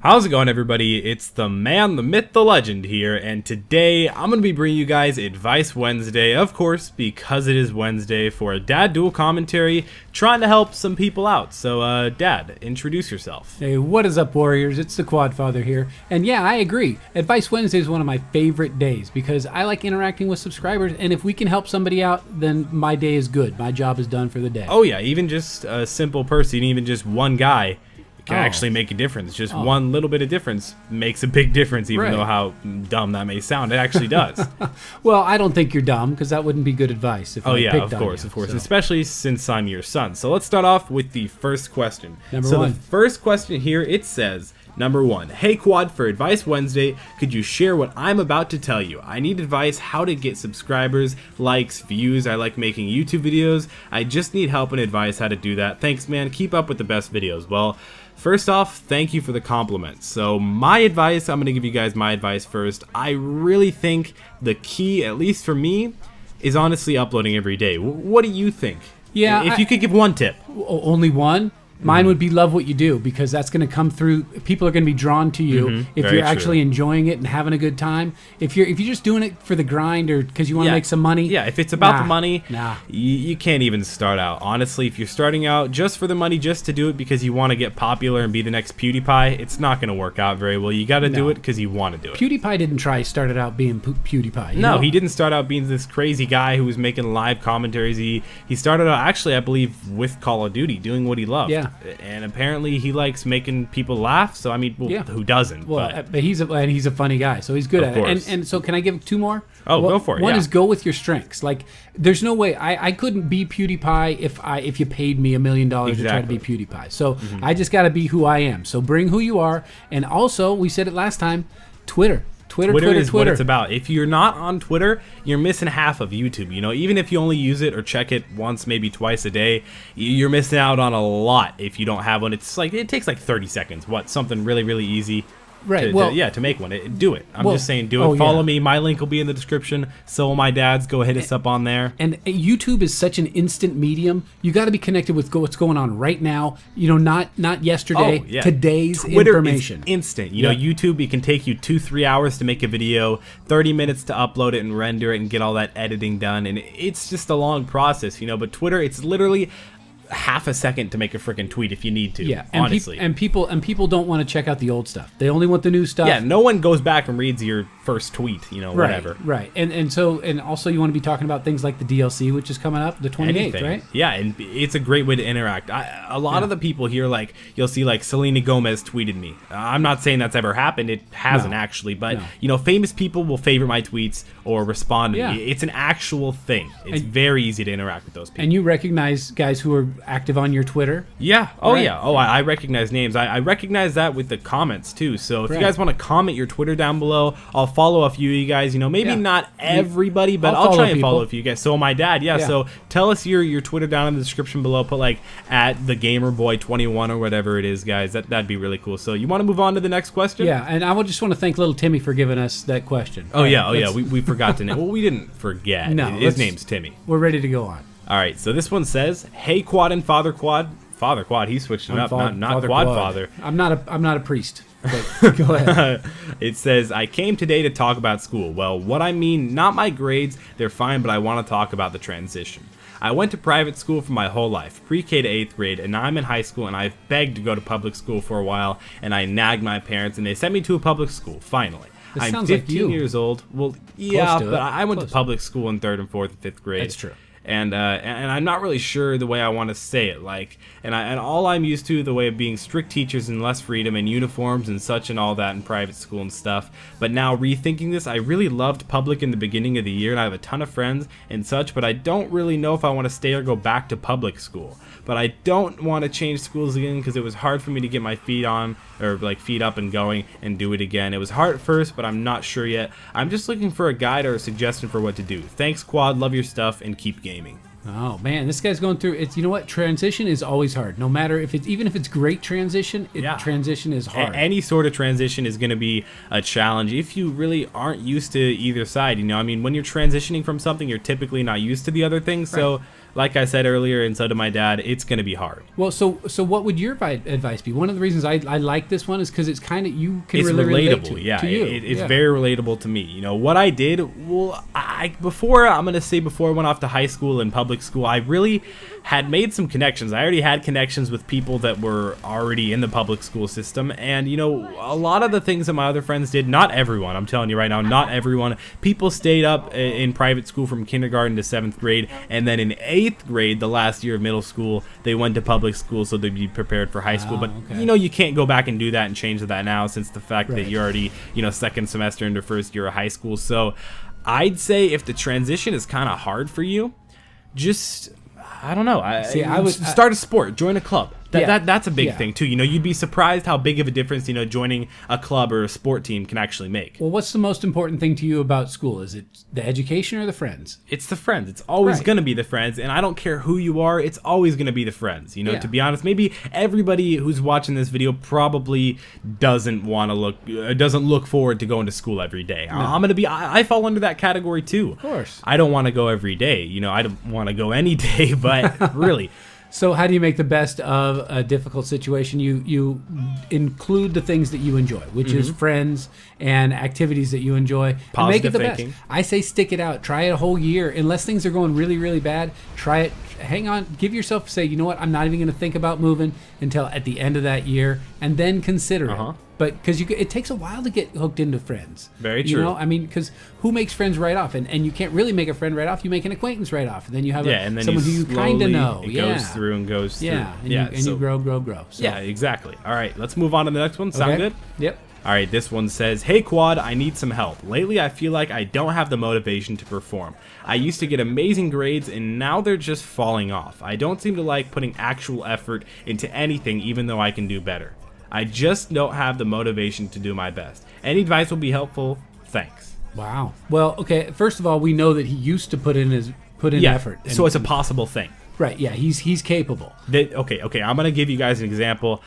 How's it going, everybody? It's the man, the myth, the legend here, and today I'm going to be bringing you guys Advice Wednesday, of course, because it is Wednesday, for a dad dual commentary, trying to help some people out. So, Dad, introduce yourself. Hey, what is up, Warriors? It's the Quad Father here, and yeah, I agree. Advice Wednesday is one of my favorite days because I like interacting with subscribers, and if we can help somebody out, then my day is good. My job is done for the day. Oh yeah, even just a simple person, even just one guy, can actually make a difference. Just one little bit of difference makes a big difference, even though how dumb that may sound. It actually does. Well, I don't think you're dumb, because that wouldn't be good advice. If I picked of course, on you, so. especially since I'm your son. So let's start off with the first question. Number one. The first question here, it says, number one, hey Quad, for Advice Wednesday, could you share what I'm about to tell you? I need advice how to get subscribers, likes, views. I like making YouTube videos. I just need help and advice how to do that. Thanks, man. Keep up with the best videos. Well, first off, thank you for the compliment. So my advice, I'm going to give you guys my advice first. I really think the key, at least for me, is honestly uploading every day. What do you think? Yeah, if you could give one tip. Only one? Mine would be love what you do, because that's going to come through. People are going to be drawn to you if you're actually enjoying it and having a good time. If you're just doing it for the grind or because you want to make some money. Yeah, if it's about the money, nah. You can't even start out. Honestly, if you're starting out just for the money, just to do it because you want to get popular and be the next PewDiePie, it's not going to work out very well. You got to do it because you want to do it. PewDiePie didn't started out being PewDiePie. You no, know? He didn't start out being this crazy guy who was making live commentaries. He started out, actually, I believe, with Call of Duty, doing what he loved. Yeah. And apparently he likes making people laugh. So I mean, who doesn't? Well, but he's a funny guy, so he's good at it. And so, can I give two more? Oh, go for it. One is go with your strengths. Like, there's no way I couldn't be PewDiePie if you paid me $1 million to try to be PewDiePie. So I just got to be who I am. So bring who you are, and also we said it last time, Twitter is what it's about. If you're not on Twitter, you're missing half of YouTube. You know, even if you only use it or check it once, maybe twice a day, you're missing out on a lot if you don't have one. It's like, it takes like 30 seconds. Something really, really easy. Right. To make one. Do it. I'm just saying, do it. Follow me. My link will be in the description. So will my dad's. Go hit us up on there. And YouTube is such an instant medium. You got to be connected with what's going on right now. You know, not yesterday. Today's Twitter information. Is instant. You know, YouTube, it can take you 2-3 hours to make a video, 30 minutes to upload it and render it and get all that editing done. And it's just a long process, you know. But Twitter, it's literally half a second to make a freaking tweet if you need to. Yeah, honestly. People don't want to check out the old stuff. They only want the new stuff. Yeah, no one goes back and reads your first tweet, you know, whatever. Right. And also you want to be talking about things like the DLC, which is coming up the 28th, right? Yeah, and it's a great way to interact. A lot of the people here, like, you'll see, like, Selena Gomez tweeted me. I'm not saying that's ever happened. It hasn't actually, but you know, famous people will favorite my tweets or respond to me. It's an actual thing. It's very easy to interact with those people. And you recognize guys who are active on your Twitter? Yeah. Oh, yeah. Oh, I recognize names. I recognize that with the comments, too. So if you guys want to comment your Twitter down below, I'll follow a few of you guys. You know, maybe not everybody, but I'll try and follow a few guys. So my dad, so tell us your Twitter down in the description below. Put, like, @thegamerboy21 or whatever it is, guys. That'd be really cool. So you want to move on to the next question? Yeah, and I would just want to thank little Timmy for giving us that question. We forgot to name. Well, we didn't forget. No, his name's Timmy. We're ready to go on. All right, so this one says, "Hey Quad and Father Quad." Father Quad, he switched it up, not Quad Father. I'm not a priest. But go ahead. It says, "I came today to talk about school. Well, what I mean, not my grades, they're fine, but I want to talk about the transition. I went to private school for my whole life, pre-K to 8th grade, and now I'm in high school, and I've begged to go to public school for a while, and I nagged my parents, and they sent me to a public school, finally. I'm 15 years old. Well, yeah, but I went to public school in 3rd and 4th and 5th grade. That's true. And I'm not really sure the way I want to say it, like, and all I'm used to the way of being strict teachers and less freedom and uniforms and such and all that in private school and stuff. But now rethinking this, I really loved public in the beginning of the year, and I have a ton of friends and such, but I don't really know if I want to stay or go back to public school. But I don't want to change schools again because it was hard for me to get my feet up and going and do it again. It was hard at first, but I'm not sure yet. I'm just looking for a guide or a suggestion for what to do. Thanks, Quad. Love your stuff and keep gaming." Oh man, this guy's going through it. You know what? Transition is always hard. No matter if it's great transition, transition is hard. Any sort of transition is going to be a challenge if you really aren't used to either side. You know, I mean, when you're transitioning from something, you're typically not used to the other thing. So like I said earlier, and so did my dad, it's going to be hard. Well, so what would your advice be? One of the reasons I like this one is because it's kind of, you can It's really relate relatable, to, yeah. to you. It's very relatable to me. You know, what I did, well, before I went off to high school and public school, I really had made some connections. I already had connections with people that were already in the public school system. And, you know, a lot of the things that my other friends did, not everyone, I'm telling you right now, not everyone. People stayed up in private school from kindergarten to 7th grade. And then in 8th grade, the last year of middle school, they went to public school so they'd be prepared for high school. But, okay. you know, you can't go back and do that and change that now, since the fact that you're already, you know, second semester into first year of high school. So I'd say if the transition is kind of hard for you, just, I don't know. I would start a sport, join a club. That's a big thing too. You know, you'd be surprised how big of a difference, you know, joining a club or a sport team can actually make. Well, what's the most important thing to you about school? Is it the education or the friends? It's the friends. It's always going to be the friends, and I don't care who you are. It's always going to be the friends. You know, to be honest, maybe everybody who's watching this video probably doesn't look forward to going to school every day. No. I fall under that category too. Of course. I don't want to go every day. You know, I don't want to go any day, but really. So how do you make the best of a difficult situation? You include the things that you enjoy, which is friends and activities that you enjoy. Positive and make it the thinking. best. I say stick it out. Try it a whole year. Unless things are going really, really bad, try it. Hang on. Give yourself, say, you know what? I'm not even going to think about moving until at the end of that year, and then consider it. But because it takes a while to get hooked into friends. Very true. You know, I mean, because who makes friends right off? And you can't really make a friend right off. You make an acquaintance right off. And then you have someone who you kind of know. It goes through and goes through. And you grow. So. Yeah, exactly. All right, let's move on to the next one. Sound good? Yep. All right, this one says, "Hey Quad, I need some help. Lately I feel like I don't have the motivation to perform. I used to get amazing grades and now they're just falling off. I don't seem to like putting actual effort into anything even though I can do better. I just don't have the motivation to do my best. Any advice will be helpful. Thanks." Wow. Well, okay, first of all, we know that he used to put in effort. So it's a possible thing. Right, yeah, he's capable. Okay, I'm going to give you guys an example.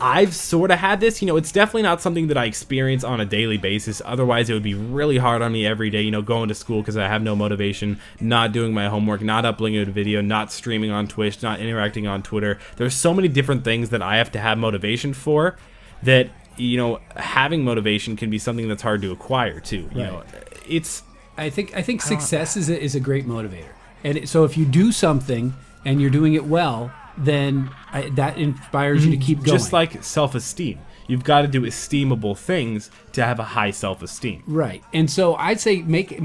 I've sort of had this, you know, it's definitely not something that I experience on a daily basis. Otherwise, it would be really hard on me every day, you know, going to school because I have no motivation, not doing my homework, not uploading a video, not streaming on Twitch, not interacting on Twitter. There's so many different things that I have to have motivation for that, you know, having motivation can be something that's hard to acquire too. You know, it's... I think success is a great motivator. And so if you do something and you're doing it well, then that inspires you to keep going. Just like self-esteem. You've got to do esteemable things to have a high self-esteem. Right. And so I'd say make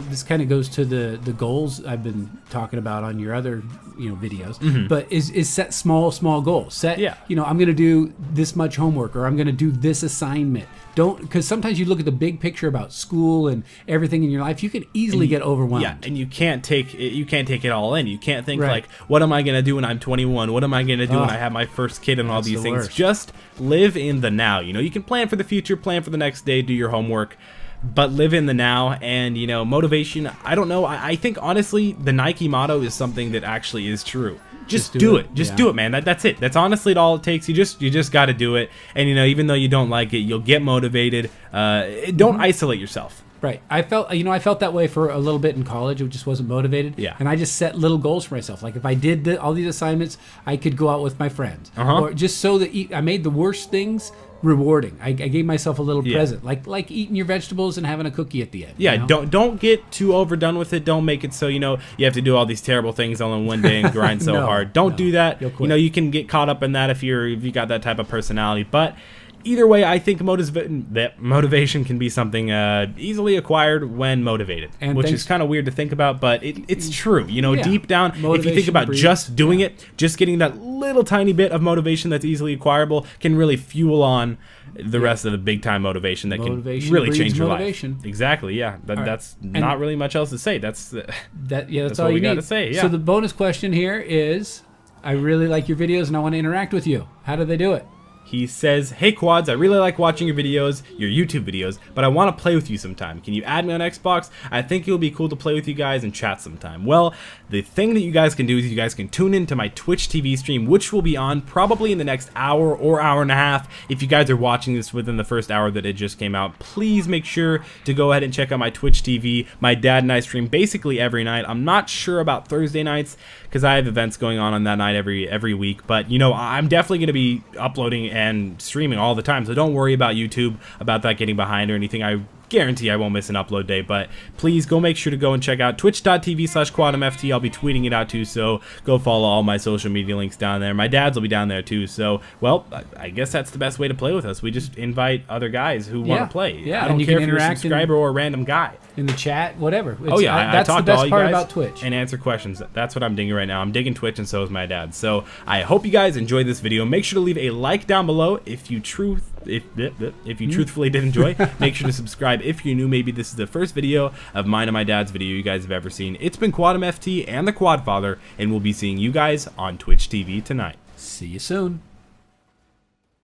this kind of goes to the goals I've been talking about on your other, you know, videos. But is set small goals. Set, you know, I'm going to do this much homework, or I'm going to do this assignment. Don't, because sometimes you look at the big picture about school and everything in your life, you can easily get overwhelmed. Yeah, and you can't take it all in. You can't think like, what am I going to do when I'm 21? What am I going to do when I have my first kid and all these things? Worst. Just live in the now. You know, you can plan for the future, plan for the next day, do your homework, but live in the now. And, you know, motivation, I don't know. I think, honestly, the Nike motto is something that actually is true. Just do it. Just do it, man. That's it. That's honestly all it takes. You just got to do it. And, you know, even though you don't like it, you'll get motivated. Don't isolate yourself. Right. I felt that way for a little bit in college. I just wasn't motivated. Yeah. And I just set little goals for myself. Like if I did all these assignments, I could go out with my friends. Or just so that I made the worst things rewarding. I gave myself a little present, like eating your vegetables and having a cookie at the end. Yeah, you know? don't get too overdone with it. Don't make it so, you know, you have to do all these terrible things all in one day and grind so hard. Don't do that. You know, you can get caught up in that if you got that type of personality. But either way, I think that motivation can be something easily acquired when motivated, which is kind of weird to think about, but it's true. You know, deep down, if you think about just doing it, just getting that little tiny bit of motivation that's easily acquirable can really fuel on the rest of the big time motivation that can really change your life. Exactly. Yeah. That's not really much else to say. That's all you got need to say. Yeah. So the bonus question here is, I really like your videos and I want to interact with you. How do they do it? He says, "Hey Quads, I really like watching your videos, your YouTube videos, but I want to play with you sometime. Can you add me on Xbox? I think it would be cool to play with you guys and chat sometime." Well, the thing that you guys can do is you guys can tune into my Twitch TV stream, which will be on probably in the next hour or hour and a half. If you guys are watching this within the first hour that it just came out, please make sure to go ahead and check out my Twitch TV. My dad and I stream basically every night. I'm not sure about Thursday nights because I have events going on that night every week, but you know, I'm definitely going to be uploading and streaming all the time, so don't worry about YouTube about that getting behind or anything. I guarantee I won't miss an upload day, but please go make sure to go and check out twitch.tv/quantumft. I'll be tweeting it out too, so go follow all my social media links down there. My dad's will be down there too, so well, I guess that's the best way to play with us. We just invite other guys who want to play. Yeah, I don't care if you're a subscriber or a random guy. In the chat, whatever. I that's talk the best to all you part guys about Twitch. and answer questions. That's what I'm digging right now. I'm digging Twitch, and so is my dad. So I hope you guys enjoyed this video. Make sure to leave a like down below if you truthfully did enjoy. Make sure to subscribe if you're new. Maybe this is the first video of mine and my dad's video you guys have ever seen. It's been Quantum FT and the Quad Father, and we'll be seeing you guys on Twitch TV tonight. See you soon.